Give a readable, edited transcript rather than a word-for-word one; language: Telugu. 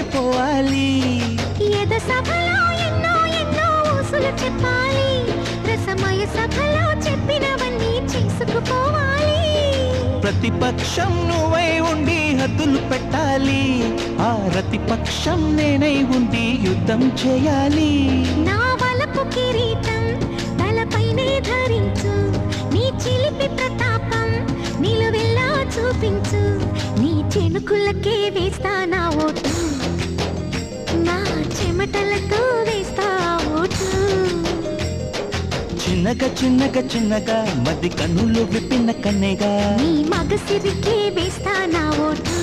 అయిపోవాలి. ఎద సభలో ఎన్నో ఎన్నో ఊసులు చెప్పాలి, రసమయ సభలో చెప్పినవన్నీ చేసుకుపోవాలి. ప్రతిపక్షం నువ్వై ఉండి హద్దులు పెట్టాలి, ఆ ప్రతిపక్షం నేనై ఉండి యుద్ధం చేయాలి. నా వలపు కిరీటం తలపైనే ధరించు, నీ చిలిపి ప్రతాపం నిలువెల్లా చూపించు. నీ చెనుకులకే వేస్తా నా ఓటు, నా చెమటలతో వేస్తా ఓటు. చిన్నగా చిన్నగా చిన్నగా మది కన్నులు విప్పిన కన్నెగా, నీ మగసిరికే వేస్తా నా ఓటు.